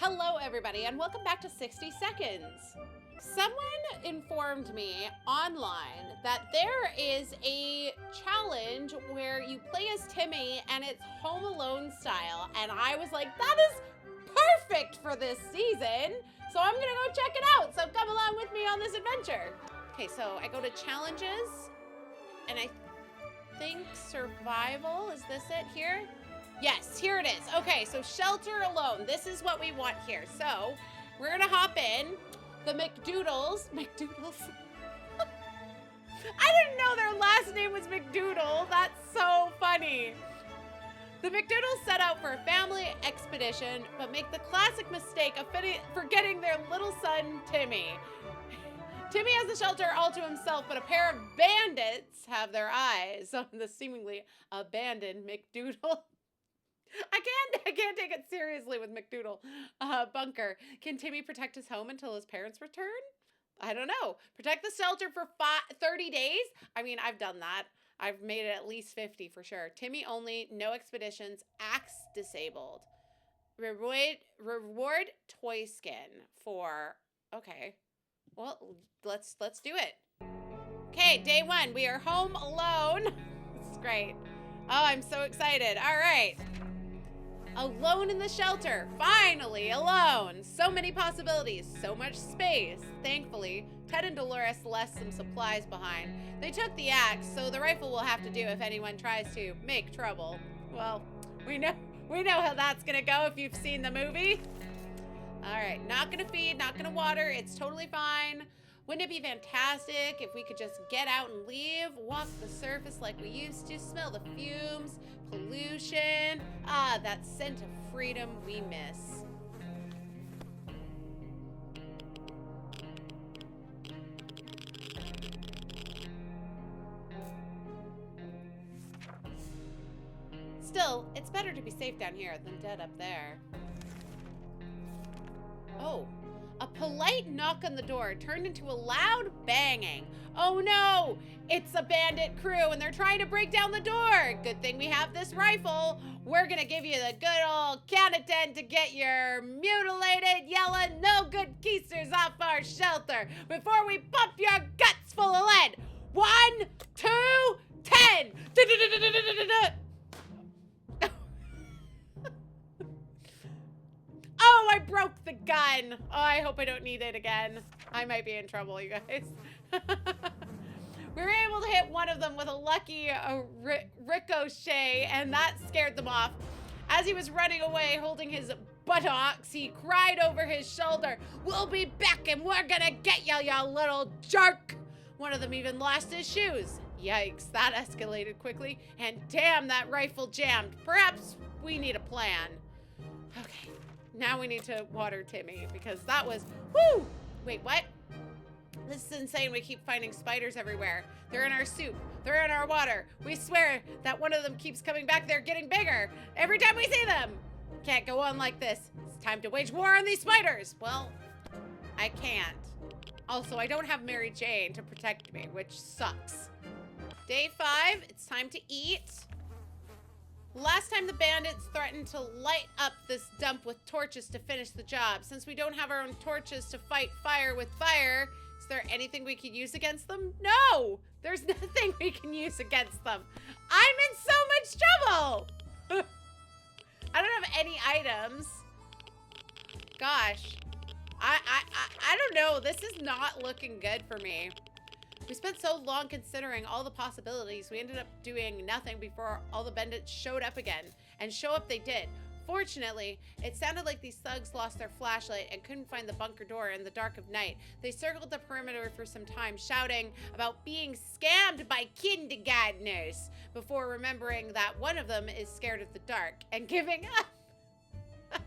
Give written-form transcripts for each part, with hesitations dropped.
Hello everybody and welcome back to 60 Seconds. Someone informed me online that there is a challenge where you play as Timmy and it's Home Alone style, and I was like, that is perfect for this season, so I'm gonna go check it out. So come along with me on this adventure. Okay, so I go to challenges and I think survival, is this it here? Yes, here it is. Okay, so shelter alone. This is what we want here. So we're gonna hop in. The McDoodles. McDoodles? I didn't know their last name was McDoodle. That's so funny. The McDoodles set out for a family expedition, but make the classic mistake of forgetting their little son, Timmy. Timmy has the shelter all to himself, but a pair of bandits have their eyes on the seemingly abandoned McDoodle. I can't take it seriously with McDoodle. Bunker. Can Timmy protect his home until his parents return? I don't know. Protect the shelter for 30 days? I mean, I've done that. I've made it at least 50 for sure. Timmy only, no expeditions, axe disabled. Reward toy skin for, okay. Well, let's do it. Okay, day one. We are home alone. This is great. Oh, I'm so excited. All right. Alone in the shelter. Finally alone. So many possibilities. So much space. Thankfully, Ted and Dolores left some supplies behind. They took the axe, so the rifle will have to do if anyone tries to make trouble. Well, we know how that's gonna go if you've seen the movie. All right, not gonna feed, not gonna water. It's totally fine. Wouldn't it be fantastic if we could just get out and leave, walk the surface like we used to, smell the fumes, pollution, that scent of freedom we miss. Still, it's better to be safe down here than dead up there. Oh. A polite knock on the door turned into a loud banging. Oh no, it's a bandit crew and they're trying to break down the door. Good thing we have this rifle. We're gonna give you the good old count of 10 to get your mutilated, yelling, no good keisters off our shelter before we pump your guts full of lead. 1, 2, 10. Oh, I broke the gun. Oh, I hope I don't need it again. I might be in trouble, you guys. We were able to hit one of them with a lucky ricochet, and that scared them off. As he was running away, holding his buttocks, he cried over his shoulder, "We'll be back and we're gonna get you, you little jerk." One of them even lost his shoes. Yikes, that escalated quickly, and damn, that rifle jammed. Perhaps we need a plan. Okay. Now we need to water Timmy because that was, whoo! Wait, what? This is insane. We keep finding spiders everywhere. They're in our soup. They're in our water. We swear that one of them keeps coming back. They're getting bigger every time we see them. Can't go on like this. It's time to wage war on these spiders. Well, I can't. Also, I don't have Mary Jane to protect me, which sucks. Day 5, it's time to eat. Last time the bandits threatened to light up this dump with torches to finish the job. Since we don't have our own torches to fight fire with fire, is there anything we could use against them? No! There's nothing we can use against them. I'm in so much trouble! I don't have any items. Gosh. I don't know. This is not looking good for me. We spent so long considering all the possibilities, we ended up doing nothing before all the bandits showed up again. And show up they did. Fortunately, it sounded like these thugs lost their flashlight and couldn't find the bunker door in the dark of night. They circled the perimeter for some time, shouting about being scammed by kindergartners, before remembering that one of them is scared of the dark and giving up.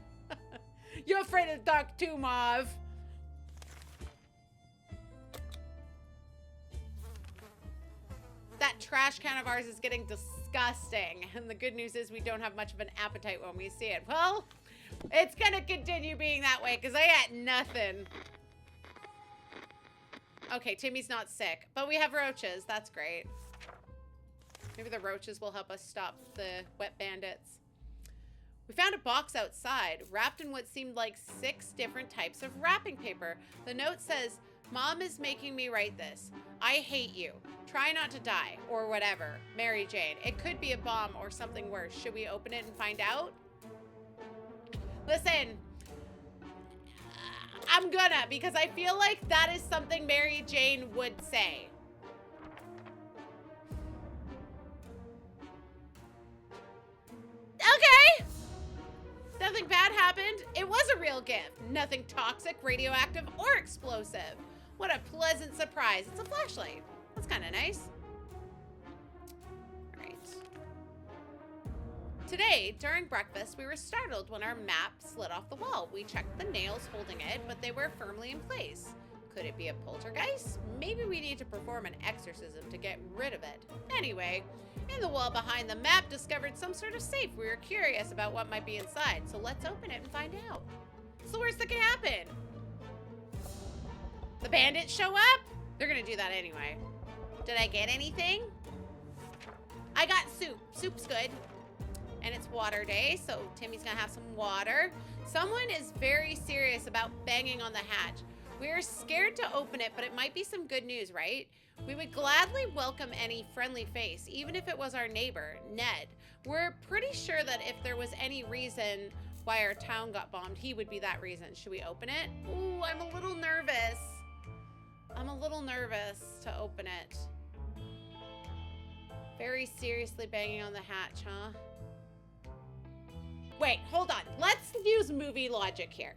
You're afraid of the dark too, Marv. That trash can of ours is getting disgusting. And the good news is we don't have much of an appetite when we see it. Well, it's gonna continue being that way because I got nothing. Okay, Timmy's not sick, but we have roaches. That's great. Maybe the roaches will help us stop the wet bandits. We found a box outside, wrapped in what seemed like 6 different types of wrapping paper. The note says, "Mom is making me write this. I hate you. Try not to die," or whatever. Mary Jane. It could be a bomb or something worse. Should we open it and find out? Listen, I'm gonna, because I feel like that is something Mary Jane would say. Okay. Nothing bad happened. It was a real gift. Nothing toxic, radioactive, or explosive. What a pleasant surprise. It's a flashlight. That's kind of nice. All right. Today, during breakfast, we were startled when our map slid off the wall. We checked the nails holding it, but they were firmly in place. Could it be a poltergeist? Maybe we need to perform an exorcism to get rid of it. Anyway, in the wall behind the map discovered some sort of safe. We were curious about what might be inside, so let's open it and find out. It's the worst that can happen. The bandits show up? They're gonna do that anyway. Did I get anything? I got soup. Soup's good. And it's water day, so Timmy's gonna have some water. Someone is very serious about banging on the hatch. We're scared to open it, but it might be some good news, right? We would gladly welcome any friendly face, even if it was our neighbor, Ned. We're pretty sure that if there was any reason why our town got bombed, he would be that reason. Should we open it? Ooh, I'm a little nervous. I'm a little nervous to open it. Very seriously banging on the hatch, huh? Wait, hold on. Let's use movie logic here.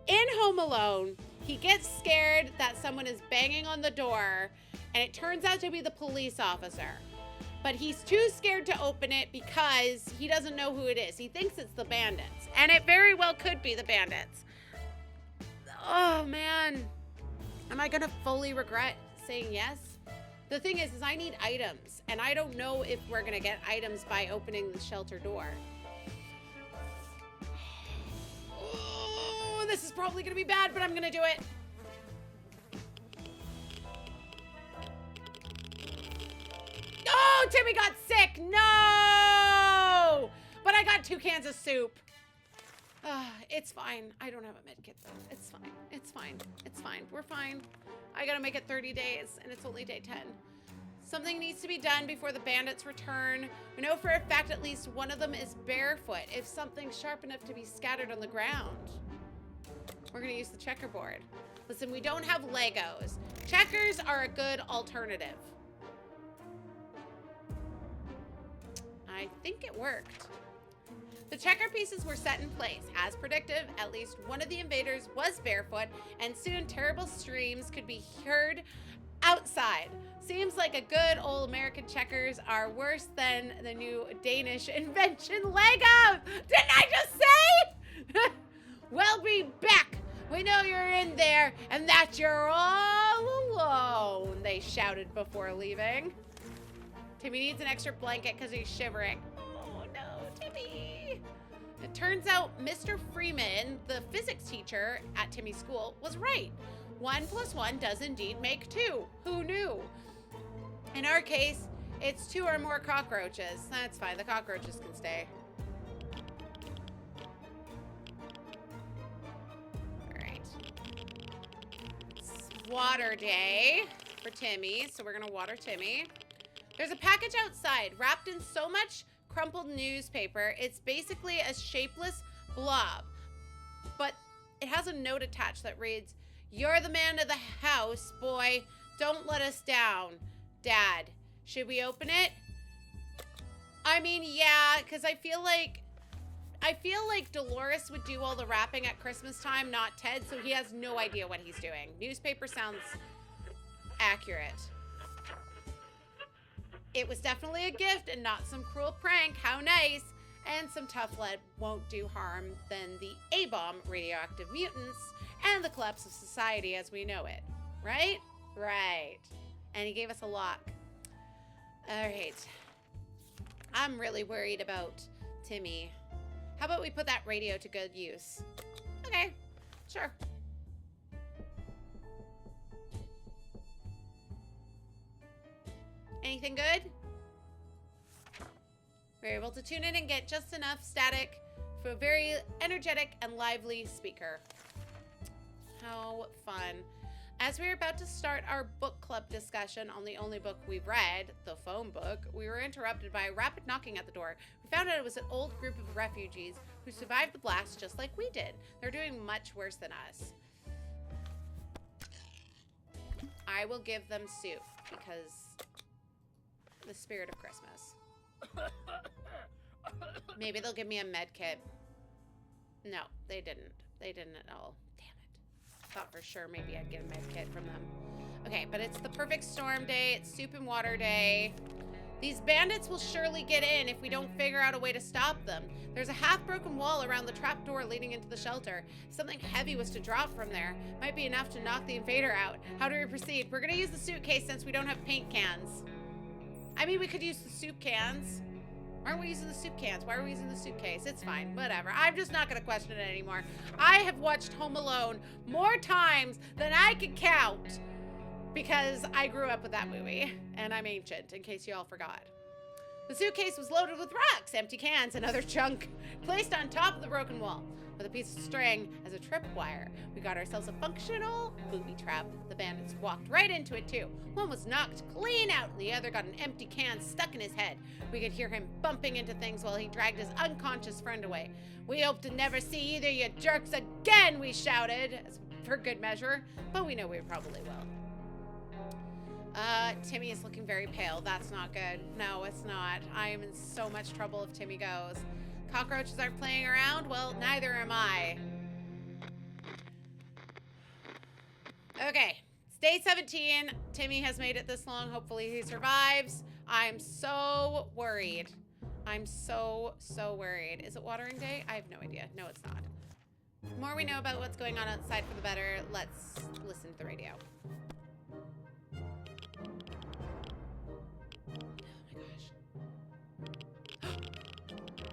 In Home Alone, he gets scared that someone is banging on the door, and it turns out to be the police officer. But he's too scared to open it because he doesn't know who it is. He thinks it's the bandits, and it very well could be the bandits. Oh, man. Am I gonna fully regret saying yes? The thing is I need items, and I don't know if we're gonna get items by opening the shelter door. Oh, this is probably gonna be bad, but I'm gonna do it. Oh, Timmy got sick. No! But I got 2 cans of soup. It's fine. I don't have a med kit though. It's fine. It's fine. It's fine. We're fine. I gotta make it 30 days and it's only day 10. Something needs to be done before the bandits return. We know for a fact at least one of them is barefoot. If something's sharp enough to be scattered on the ground, we're gonna use the checkerboard. Listen, we don't have Legos. Checkers are a good alternative. I think it worked. The checker pieces were set in place. As predicted, at least one of the invaders was barefoot, and soon terrible screams could be heard outside. Seems like a good old American checkers are worse than the new Danish invention Legos. Didn't I just say? We'll be back. We know you're in there and that you're all alone, they shouted before leaving. Timmy needs an extra blanket because he's shivering. Oh no, Timmy. It turns out Mr. Freeman, the physics teacher at Timmy's school, was right. 1 + 1 does indeed make 2. Who knew? In our case, it's 2 or more cockroaches. That's fine, the cockroaches can stay. All right. It's water day for Timmy, so we're gonna water Timmy. There's a package outside wrapped in so much crumpled newspaper, it's basically a shapeless blob. But it has a note attached that reads, "You're the man of the house, boy. Don't let us down. Dad." Should we open it? I mean, yeah, because I feel like Dolores would do all the wrapping at Christmas time, not Ted, so he has no idea what he's doing. Newspaper sounds accurate. It was definitely a gift and not some cruel prank. How nice. And some tough lead won't do harm than the A-bomb, radioactive mutants, and the collapse of society as we know it. Right? Right. And he gave us a lock. All right. I'm really worried about Timmy. How about we put that radio to good use? Okay. Sure. Anything good? We're able to tune in and get just enough static for a very energetic and lively speaker. How fun. As we were about to start our book club discussion on the only book we've read, the phone book, we were interrupted by a rapid knocking at the door. We found out it was an old group of refugees who survived the blast just like we did. They're doing much worse than us. I will give them soup because the spirit of Christmas. Maybe they'll give me a med kit. No, they didn't. They didn't at all. Thought for sure maybe I'd get a med kit from them. Okay, but it's the perfect storm day. It's soup and water day. These bandits will surely get in if we don't figure out a way to stop them. There's a half-broken wall around the trap door leading into the shelter. If something heavy was to drop from there, might be enough to knock the invader out. How do we proceed? We're gonna use the suitcase since we don't have paint cans. I mean, we could use the soup cans. Why aren't we using the soup cans? Why are we using the suitcase? It's fine. Whatever. I'm just not going to question it anymore. I have watched Home Alone more times than I can count because I grew up with that movie, and I'm ancient, in case you all forgot. The suitcase was loaded with rocks, empty cans, and other junk placed on top of the broken wall with a piece of string as a tripwire. We got ourselves a functional booby trap. The bandits walked right into it too. One was knocked clean out and the other got an empty can stuck in his head. We could hear him bumping into things while he dragged his unconscious friend away. We hope to never see either you jerks again, we shouted, for good measure, but we know we probably will. Timmy is looking very pale. That's not good. No, it's not. I am in so much trouble if Timmy goes. Cockroaches aren't playing around? Well, neither am I. Okay, it's day 17. Timmy has made it this long. Hopefully he survives. I'm so worried. I'm so worried. Is it watering day? I have no idea. No, it's not. The more we know about what's going on outside, for the better. Let's listen to the radio.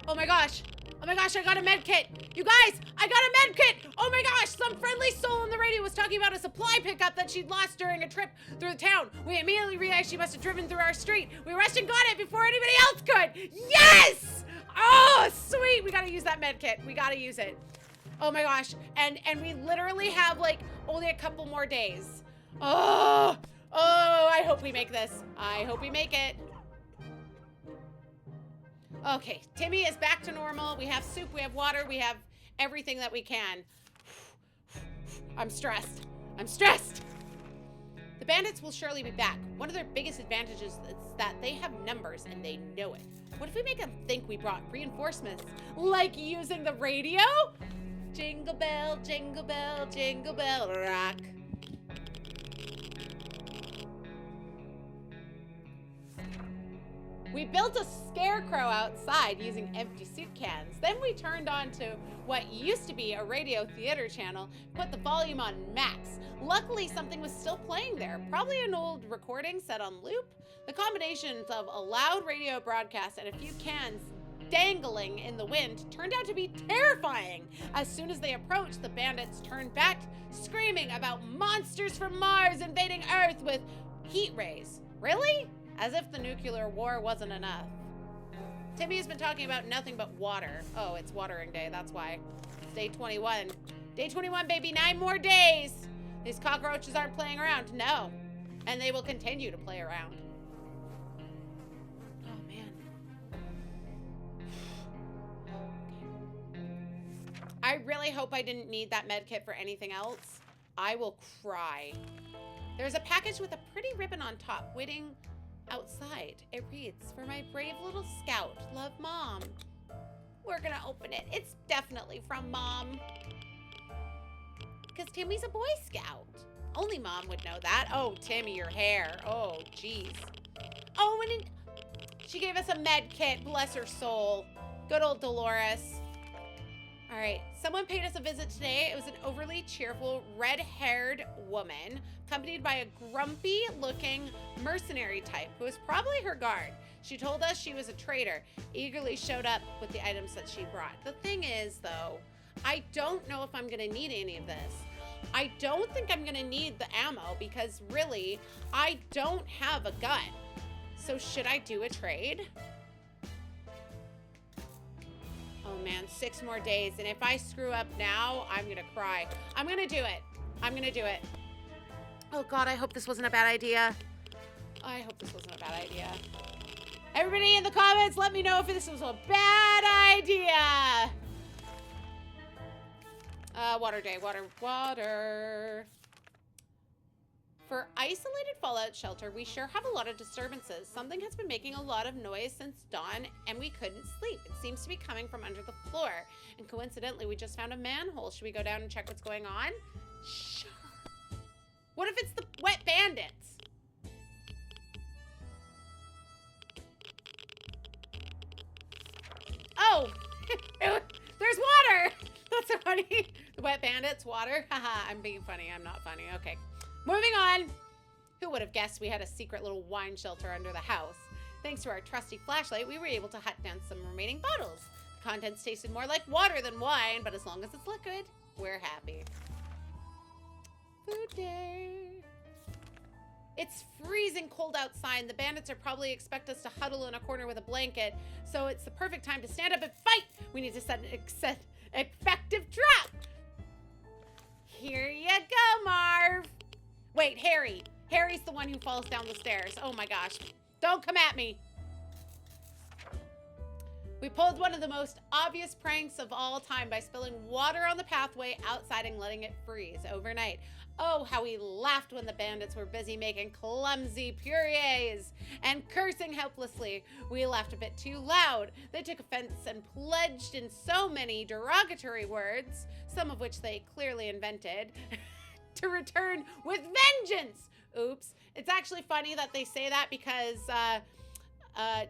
Oh my gosh. Oh my gosh, I got a med kit. You guys, I got a med kit. Oh my gosh, some friendly soul on the radio was talking about a supply pickup that she'd lost during a trip through the town. We immediately realized she must have driven through our street. We rushed and got it before anybody else could. Yes! Oh, sweet. We gotta use that med kit. We gotta use it. Oh my gosh. And we literally have like only a couple more days. Oh, I hope we make this. I hope we make it. Okay, Timmy is back to normal. We have soup, we have water, we have everything that we can. I'm stressed. I'm stressed. The bandits will surely be back. One of their biggest advantages is that they have numbers and they know it. What if we make them think we brought reinforcements? Like using the radio? Jingle bell, jingle bell, jingle bell rock. We built a scarecrow outside using empty soup cans. Then we turned on to what used to be a radio theater channel, put the volume on max. Luckily, something was still playing there, probably an old recording set on loop. The combinations of a loud radio broadcast and a few cans dangling in the wind turned out to be terrifying. As soon as they approached, the bandits turned back, screaming about monsters from Mars invading Earth with heat rays. Really? As if the nuclear war wasn't enough. Timmy has been talking about nothing but water. Oh, it's watering day, that's why. It's day 21. Day 21, baby, 9 more days. These cockroaches aren't playing around, no. And they will continue to play around. Oh, man. I really hope I didn't need that med kit for anything else. I will cry. There's a package with a pretty ribbon on top, waiting outside. It reads, "For my brave little scout, love, Mom." We're gonna open it. It's definitely from Mom. Because Timmy's a Boy Scout. Only Mom would know that. Oh, Timmy, your hair. Oh, jeez. Oh, and she gave us a med kit. Bless her soul. Good old Dolores. All right, someone paid us a visit today. It was an overly cheerful, red-haired woman, accompanied by a grumpy-looking mercenary type who was probably her guard. She told us she was a trader, eagerly showed up with the items that she brought. The thing is, though, I don't know if I'm gonna need any of this. I don't think I'm gonna need the ammo because, really, I don't have a gun. So should I do a trade? Oh man, 6 more days. And if I screw up now, I'm gonna cry. I'm gonna do it. I'm gonna do it. Oh God, I hope this wasn't a bad idea. I hope this wasn't a bad idea. Everybody in the comments, let me know if this was a bad idea. Water day, water. For isolated fallout shelter, we sure have a lot of disturbances. Something has been making a lot of noise since dawn, and we couldn't sleep. It seems to be coming from under the floor. And coincidentally, we just found a manhole. Should we go down and check what's going on? Sure. What if it's the wet bandits? Oh, there's water. That's so funny. The wet bandits, water. Haha, I'm being funny. I'm not funny. Okay. Moving on. Who would have guessed we had a secret little wine shelter under the house? Thanks to our trusty flashlight, we were able to hunt down some remaining bottles. The contents tasted more like water than wine, but as long as it's liquid, we're happy. Food day. It's freezing cold outside. The bandits are probably expect us to huddle in a corner with a blanket, so it's the perfect time to stand up and fight. We need to set an effective trap. Here you go, Marv. Wait, Harry. Harry's the one who falls down the stairs. Oh my gosh. Don't come at me. We pulled one of the most obvious pranks of all time by spilling water on the pathway outside and letting it freeze overnight. Oh, how we laughed when the bandits were busy making clumsy purees and cursing helplessly. We laughed a bit too loud. They took offense and pledged in so many derogatory words, some of which they clearly invented, to return with vengeance. Oops. It's actually funny that they say that because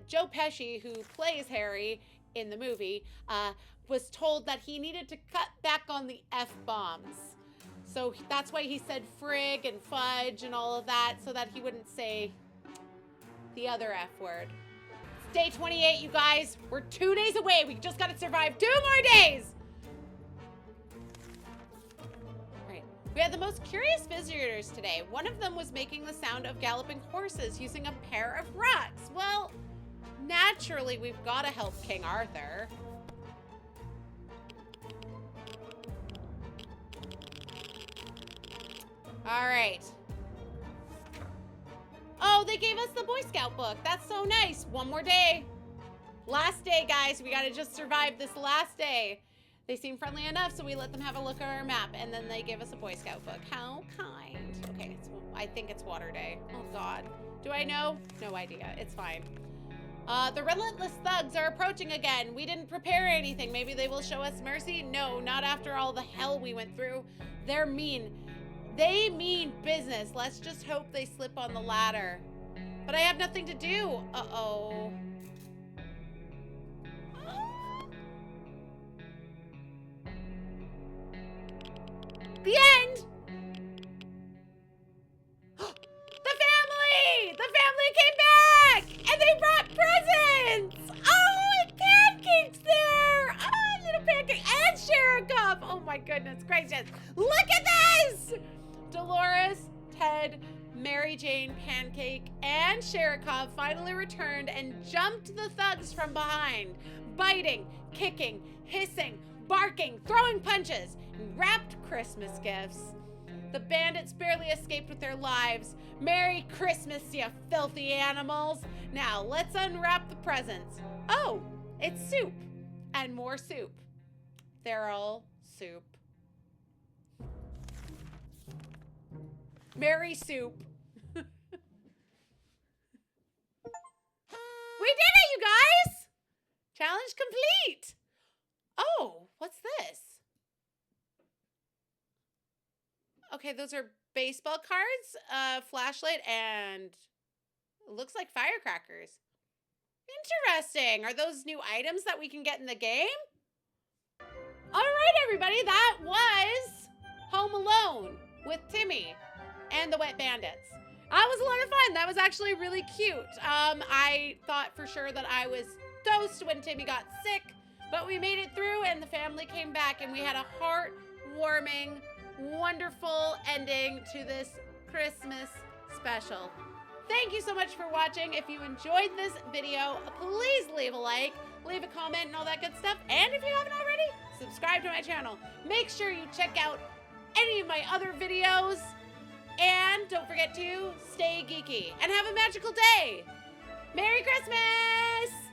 Joe Pesci, who plays Harry in the movie, was told that he needed to cut back on the F-bombs. So that's why he said frig and fudge and all of that, so that he wouldn't say the other F word. It's day 28, you guys. We're 2 days away. We just got to survive 2 more days. We had the most curious visitors today. One of them was making the sound of galloping horses using a pair of rocks. Well, naturally, we've got to help King Arthur. All right. Oh, they gave us the Boy Scout book. That's so nice. 1 more day. Last day, guys. We got to just survive this last day. They seem friendly enough, so we let them have a look at our map, and then they give us a Boy Scout book. How kind. Okay, I think it's water day. Oh, God. Do I know? No idea. It's fine. The relentless thugs are approaching again. We didn't prepare anything. Maybe they will show us mercy? No, not after all the hell we went through. They're mean. They mean business. Let's just hope they slip on the ladder. But I have nothing to do. Uh-oh. The end! The family came back! And they brought presents! Oh, and pancakes there! Oh, little pancake and Sherikoff! Oh my goodness gracious. Look at this! Dolores, Ted, Mary Jane, Pancake, and Sherikoff finally returned and jumped the thugs from behind, biting, kicking, hissing, barking, throwing punches, and wrapped Christmas gifts. The bandits barely escaped with their lives. Merry Christmas, you filthy animals. Now, let's unwrap the presents. Oh, it's soup. And more soup. They're all soup. Merry soup. We did it, you guys! Challenge complete. Oh, what's this? Okay, those are baseball cards, flashlight, and it looks like firecrackers. Interesting. Are those new items that we can get in the game? All right, everybody, that was Home Alone with Timmy and the Wet Bandits. That was a lot of fun. That was actually really cute. I thought for sure that I was toast when Timmy got sick, but we made it through and the family came back and we had a heartwarming, wonderful ending to this Christmas special. Thank you so much for watching. If you enjoyed this video, please leave a like. leave a comment and all that good stuff. And if you haven't already, subscribe to my channel. Make sure you check out any of my other videos. And don't forget to stay geeky and have a magical day. Merry Christmas!